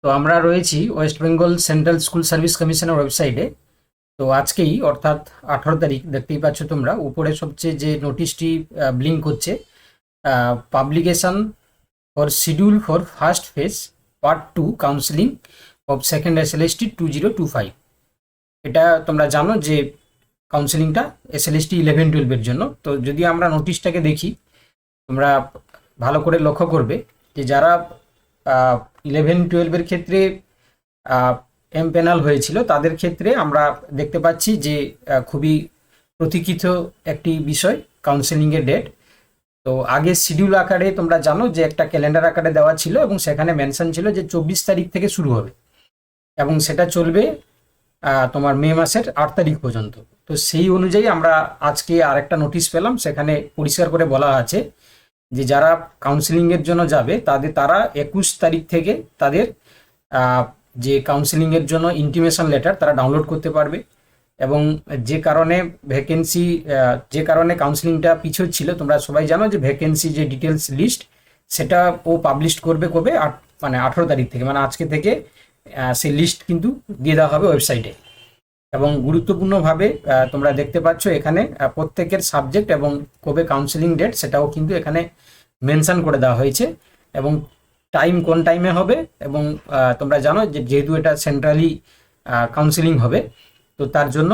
তো আমরা রয়েছি West Bengal central school service কমিশনের ওয়েবসাইটে। তো আজকেই অর্থাৎ 18 তারিখ দেখতেই পাচ্ছ তোমরা উপরে সবচেয়ে যে নোটিশটি ব্লিঙ্ক হচ্ছে, publication for schedule for first phase part 2 counselling of second SLST 2025। এটা তোমরা জানো যে কাউন্সিলিংটা SLST 11-12-এর জন্য। তো যদি আমরা নোটিশটাকে দেখি, তোমরা ভালো করে লক্ষ্য করবে যে যারা 11-12-এর ক্ষেত্রে এমপ্যানেল হয়েছিল তাদের ক্ষেত্রে আমরা দেখতে পাচ্ছি যে খুবই প্রতীক্ষিত একটি বিষয় কাউন্সেলিংয়ের ডেট। তো আগে শিডিউল আকারে তোমরা জানো যে একটা ক্যালেন্ডার আকারে দেওয়া ছিল এবং সেখানে মেনশন ছিল যে 24 তারিখ থেকে শুরু হবে এবং সেটা চলবে তোমার মে মাসের 8 তারিখ পর্যন্ত। তো সেই অনুযায়ী আমরা আজকে আরেকটা নোটিশ পেলাম, সেখানে পরিষ্কার করে বলা আছে যে যারা কাউন্সিলিংয়ের জন্য যাবে তারা 21 তারিখ থেকে তাদের যে কাউন্সিলিংয়ের জন্য ইন্টিমেশন লেটার তারা ডাউনলোড করতে পারবে। এবং যে কারণে ভ্যাকেন্সি, যে কারণে কাউন্সিলিংটা পিছোচ্ছিল, তোমরা সবাই জানো যে ভ্যাকেন্সি যে ডিটেলস লিস্ট সেটা ও পাবলিশ করবে কবে, মানে 18 তারিখ থেকে, মানে আজকে থেকে সেই লিস্ট কিন্তু দিয়ে দেওয়া হবে ওয়েবসাইটে। এবং গুরুত্বপূর্ণভাবে তোমরা দেখতে পাচ্ছ এখানে প্রত্যেকের সাবজেক্ট এবং কবে কাউন্সিলিং ডেট সেটাও কিন্তু এখানে মেনশন করে দেওয়া হয়েছে এবং টাইম কোন টাইমে হবে। এবং তোমরা জানো যে যেহেতু এটা সেন্ট্রালি কাউন্সিলিং হবে, তো তার জন্য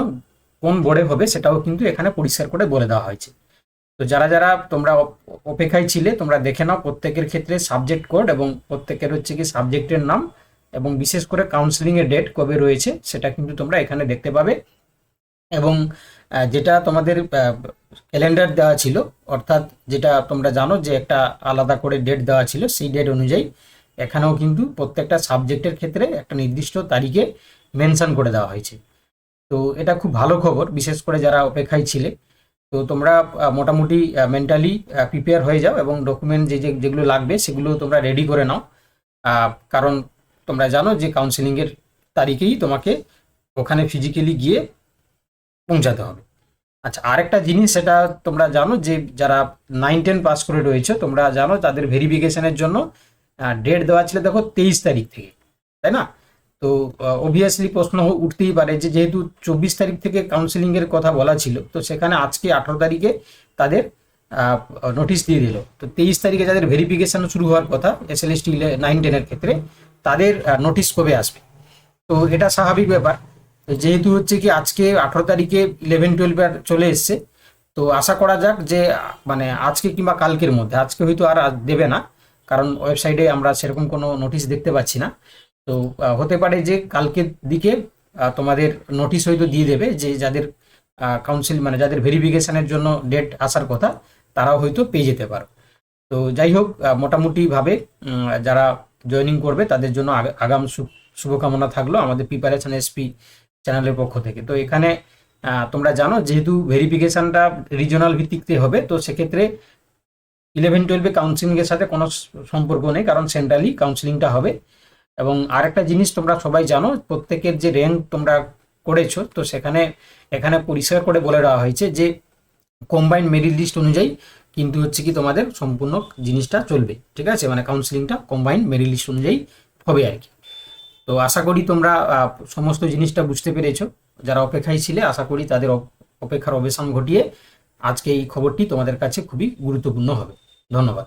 কোন বোর্ডে হবে সেটাও কিন্তু এখানে পরিষ্কার করে বলে দেওয়া হয়েছে। তো যারা যারা তোমরা অপেক্ষায় ছিলে তোমরা দেখে নাও প্রত্যেকের ক্ষেত্রে সাবজেক্ট কোড এবং প্রত্যেকের হচ্ছে কি সাবজেক্টের নাম এবং বিশেষ করে কাউন্সিলিংয়ের ডেট কবে রয়েছে সেটা কিন্তু তোমরা এখানে দেখতে পাবে। এবং যেটা তোমাদের ক্যালেন্ডার দেওয়া ছিল, অর্থাৎ যেটা তোমরা জানো যে একটা আলাদা করে ডেট দেওয়া ছিল, সেই ডেট অনুযায়ী এখানেও কিন্তু প্রত্যেকটা সাবজেক্টের ক্ষেত্রে একটা নির্দিষ্ট তারিখে মেনশন করে দেওয়া হয়েছে। তো এটা খুব ভালো খবর, বিশেষ করে যারা অপেক্ষায় ছিলে। তো তোমরা মোটামুটি মেন্টালি প্রিপেয়ার হয়ে যাও এবং ডকুমেন্ট যেগুলো লাগবে সেগুলো তোমরা রেডি করে নাও, কারণ তোমরা জানো যে কাউন্সিলিংয়ের তারিখেই তোমাকে ওখানে ফিজিক্যালি গিয়ে পৌঁছাতে হবে। আচ্ছা, আরেকটা জিনিস সেটা তোমরা জানো যে যারা 9-10 পাস করে রয়েছে তোমরা জানো তাদের ভেরিফিকেশনের জন্য ডেট দেওয়া ছিল দেখো 23 তারিখ থেকে, তাই না? তো অবভিয়াসলি প্রশ্ন উঠতেই পারে যে যেহেতু 24 তারিখ থেকে কাউন্সিলিংয়ের কথা বলা ছিল, তো সেখানে আজকে 18 তারিখে তাদের নোটিশ দিয়ে দিল। তো 23 তারিখে যাদের ভেরিফিকেশন শুরু হওয়ার কথা SLST 9-10-এর ক্ষেত্রে, তাদের নোটিশ কবে আসবে? তো এটা স্বাভাবিক ব্যাপার। তো যেহেতু হচ্ছে কি আজকে 18 তারিখে 11-12 চলে এসছে, তো আশা করা যাক যে মানে আজকে কিংবা কালকের মধ্যে, আজকে হয়তো আর দেবে না কারণ ওয়েবসাইটে আমরা সেরকম কোনো নোটিশ দেখতে পাচ্ছি না। তো হতে পারে যে কালকের দিকে তোমাদের নোটিশ হয়তো দিয়ে দেবে যে যাদের কাউন্সিল মানে যাদের ভেরিফিকেশনের জন্য ডেট আসার কথা তারাও হয়তো পেয়ে যেতে পারো। তো যাই হোক, মোটামুটিভাবে যারা জয়েনিং করবে তাদের জন্য আগাম শুভকামনা থাকলো আমাদের প্রিপারেশন এসপি চ্যানেলের পক্ষ থেকে। তো এখানে তোমরা জানো যেহেতু ভেরিফিকেশনটা রিজনাল ভিত্তিতে হবে, তো সেক্ষেত্রে 11-12 কাউন্সিলিংয়ের সাথে কোনো সম্পর্ক নেই, কারণ সেন্ট্রালি কাউন্সিলিংটা হবে। এবং আরেকটা জিনিস তোমরা সবাই জানো, প্রত্যেকের যে র্যাঙ্ক তোমরা করেছো, তো এখানে পরিষ্কার করে বলে দেওয়া হয়েছে যে কম্বাইন্ড মেরিট লিস্ট অনুযায়ী কিন্তু হচ্ছে কি তোমাদের সম্পূর্ণ জিনিসটা চলবে, ঠিক আছে? মানে কাউন্সিলিংটা কম্বাইন্ড মেরিট লিস্ট অনুযায়ী হবে আর কি। তো আশা করি তোমরা সমস্ত জিনিসটা বুঝতে পেরেছো। যারা অপেক্ষায় ছিলে আশা করি তাদের অপেক্ষার অবসান ঘটিয়ে আজকে এই খবরটি তোমাদের কাছে খুবই গুরুত্বপূর্ণ হবে। ধন্যবাদ।